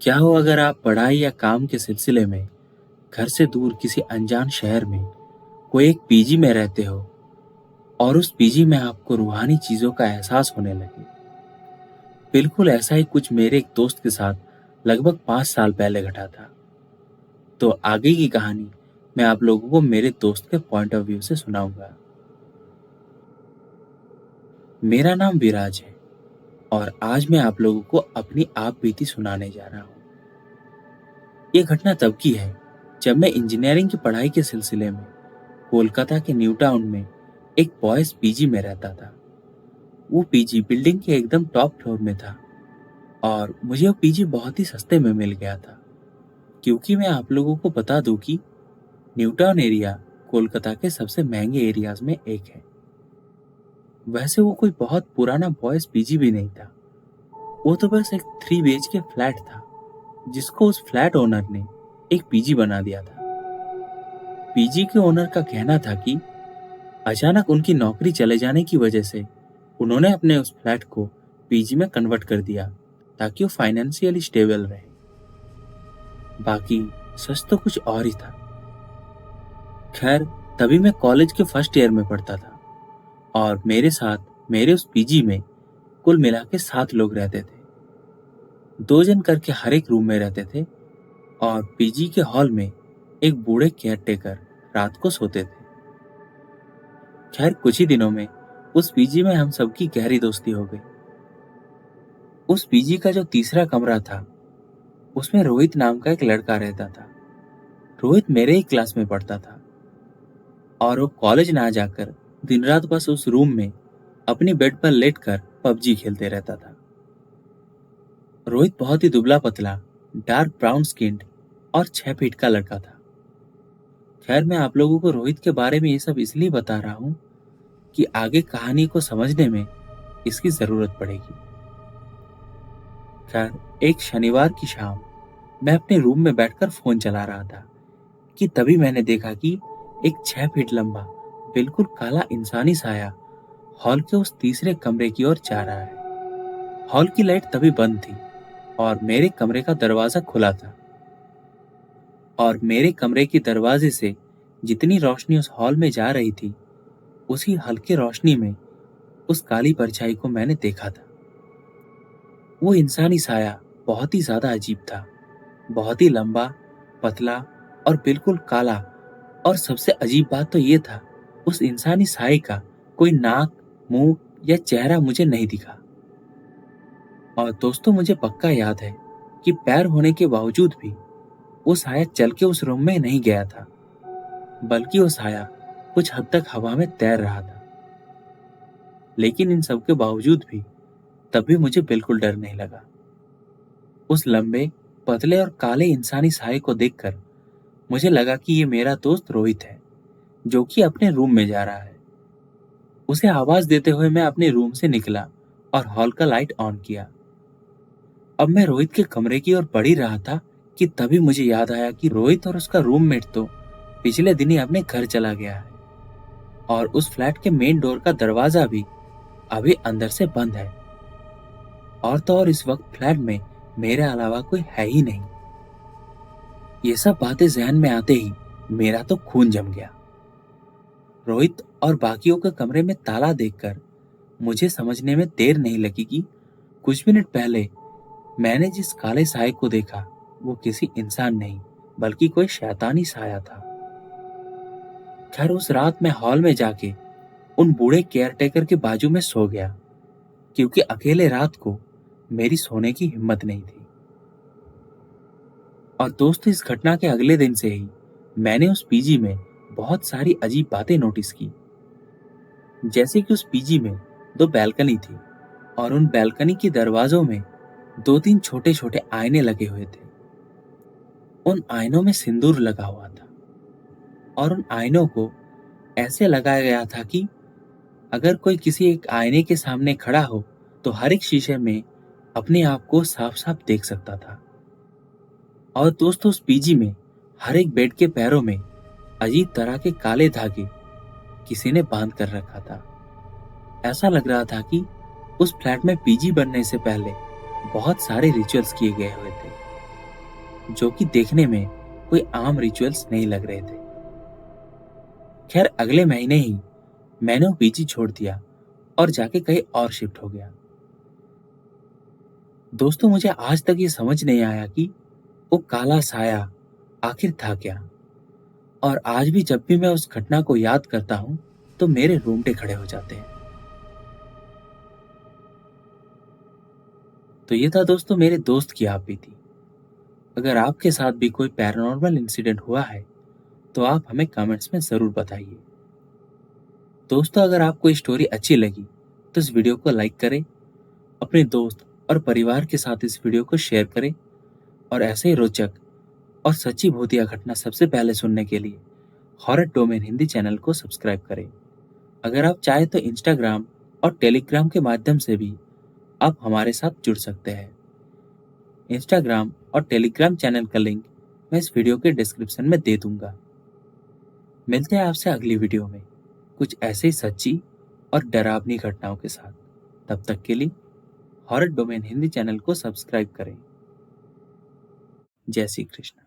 क्या हो अगर आप पढ़ाई या काम के सिलसिले में घर से दूर किसी अनजान शहर में कोई एक पीजी में रहते हो और उस पीजी में आपको रूहानी चीजों का एहसास होने लगे। बिल्कुल ऐसा ही कुछ मेरे एक दोस्त के साथ लगभग 5 साल पहले घटा था। तो आगे की कहानी मैं आप लोगों को मेरे दोस्त के पॉइंट ऑफ व्यू से सुनाऊंगा। मेरा नाम विराज है और आज मैं आप लोगों को अपनी आप बीती सुनाने जा रहा हूँ। ये घटना तब की है जब मैं इंजीनियरिंग की पढ़ाई के सिलसिले में कोलकाता के न्यू टाउन में एक बॉयज पीजी में रहता था। वो पीजी बिल्डिंग के एकदम टॉप फ्लोर में था और मुझे वो पीजी बहुत ही सस्ते में मिल गया था, क्योंकि मैं आप लोगों को बता दूं कि न्यू टाउन एरिया कोलकाता के सबसे महंगे एरियाज में एक है। वैसे वो कोई बहुत पुराना बॉयज पीजी भी नहीं था, वो तो बस एक 3 BHK फ्लैट था जिसको उस फ्लैट ओनर ने एक पीजी बना दिया था। पीजी के ओनर का कहना था कि अचानक उनकी नौकरी चले जाने की वजह से उन्होंने अपने उस फ्लैट को पीजी में कन्वर्ट कर दिया ताकि वो फाइनेंशियली स्टेबल रहे। बाकी सच तो कुछ और ही था। खैर, तभी मैं कॉलेज के फर्स्ट ईयर में पढ़ता था और मेरे साथ मेरे उस पीजी में कुल मिला के 7 लोग रहते थे। 2 जन करके हर एक रूम में रहते थे और पीजी के हॉल में एक बूढ़े केयरटेकर रात को सोते थे। खैर, कुछ ही दिनों में उस पीजी में हम सबकी गहरी दोस्ती हो गई। उस पीजी का जो तीसरा कमरा था उसमें रोहित नाम का एक लड़का रहता था। रोहित मेरे ही क्लास में पढ़ता था और वो कॉलेज ना जाकर दिन रात बस उस रूम में अपनी बेड पर लेटकर पबजी खेलते रहता था। रोहित बहुत ही दुबला पतला, डार्क ब्राउन स्किन्ड और 6 फीट का लड़का था। खैर, मैं आप लोगों को रोहित के बारे में ये सब इसलिए बता रहा हूँ कि आगे कहानी को समझने में इसकी जरूरत पड़ेगी। खैर, एक शनिवार की शाम मैं अपने रूम में बैठकर फोन चला रहा था कि तभी मैंने देखा कि एक 6 फीट लंबा बिल्कुल काला इंसानी साया हॉल के उस तीसरे कमरे की ओर जा रहा है। हॉल की लाइट तभी बंद थी और मेरे कमरे का दरवाजा खुला था और मेरे कमरे के दरवाजे से जितनी रोशनी उस हॉल में जा रही थी उसी हल्के रोशनी में उस काली परछाई को मैंने देखा था। वो इंसानी साया बहुत ही ज्यादा अजीब था, बहुत ही लंबा, पतला और बिल्कुल काला। और सबसे अजीब बात तो ये था, उस इंसानी साये का कोई नाक, मुंह या चेहरा मुझे नहीं दिखा। और दोस्तों, मुझे पक्का याद है कि पैर होने के बावजूद भी वो साया चल के उस रूम में नहीं गया था, बल्कि वो साया कुछ हद तक हवा में तैर रहा था। लेकिन इन सब के बावजूद भी तब भी मुझे बिल्कुल डर नहीं लगा। उस लंबे, पतले और काले इंसानी साये को देखकर मुझे लगा कि ये मेरा दोस्त रोहित है, जो कि अपने रूम में जा रहा है। उसे आवाज देते हुए मैं अपने रूम से निकला और हॉल का लाइट ऑन किया। अब मैं रोहित के कमरे की ओर बढ़ ही रहा था कि तभी मुझे याद आया कि रोहित और उसका रूममेट तो पिछले दिन ही अपने घर चला गया है और उस फ्लैट के मेन डोर का दरवाजा भी अभी अंदर से बंद है। और तो और इस वक्त फ्लैट में मेरे अलावा कोई है ही नहीं। ये सब बातें जहन में आते ही मेरा तो खून जम गया। रोहित और बाकियों के कमरे में ताला देखकर मुझे समझने में देर नहीं लगी कि कुछ मिनट पहले मैंने जिस काले साये को देखा वो किसी इंसान नहीं बल्कि कोई शैतानी साया था। खैर, उस रात मैं हॉल में जाके उन बूढ़े केयरटेकर के बाजू में सो गया, क्योंकि अकेले रात को मेरी सोने की हिम्मत नहीं थी। और दोस्तों, इस घटना के अगले दिन से ही मैंने उस पीजी में बहुत सारी अजीब बातें नोटिस की। जैसे कि उस पीजी में 2 बैल्कनी थी और उन बैल्कनी के दरवाजों में 2-3 छोटे छोटे आईने लगे हुए थे। उन आईनों में सिंदूर लगा हुआ था और उन आईनों को ऐसे लगाया गया था कि अगर कोई किसी एक आईने के सामने खड़ा हो तो हर एक शीशे में अपने आप को साफ साफ देख सकता था। और दोस्तों, उस पीजी में हर एक बेड के पैरों में अजीब तरह के काले धागे किसी ने बांध कर रखा था। ऐसा लग रहा था कि उस फ्लैट में पीजी बनने से पहले बहुत सारे रिचुअल्स किए गए हुए थे। जो कि देखने में कोई आम रिचुअल्स नहीं लग रहे थे। खैर अगले महीने ही मैंने वो पीजी छोड़ दिया और जाके कहीं और शिफ्ट हो गया। दोस्तों मुझे आज तक ये समझ नहीं आया कि वो काला साया आखिर था क्या, और आज भी जब भी मैं उस घटना को याद करता हूँ तो मेरे रोंगटे खड़े हो जाते हैं। तो ये था दोस्तों मेरे दोस्त की आप बीती। अगर आपके साथ भी कोई पैरानॉर्मल इंसिडेंट हुआ है तो आप हमें कमेंट्स में ज़रूर बताइए। दोस्तों अगर आपको ये स्टोरी अच्छी लगी तो इस वीडियो को लाइक करें, अपने दोस्त और परिवार के साथ इस वीडियो को शेयर करें, और ऐसे ही रोचक और सच्ची भूतिया घटना सबसे पहले सुनने के लिए हॉरर डोमेन हिंदी चैनल को सब्सक्राइब करें। अगर आप चाहें तो इंस्टाग्राम और टेलीग्राम के माध्यम से भी आप हमारे साथ जुड़ सकते हैं। इंस्टाग्राम और टेलीग्राम चैनल का लिंक मैं इस वीडियो के डिस्क्रिप्शन में दे दूंगा। मिलते हैं आपसे अगली वीडियो में कुछ ऐसे ही सच्ची और डरावनी घटनाओं के साथ। तब तक के लिए हॉरर डोमेन हिंदी चैनल को सब्सक्राइब करें। जय श्री कृष्ण।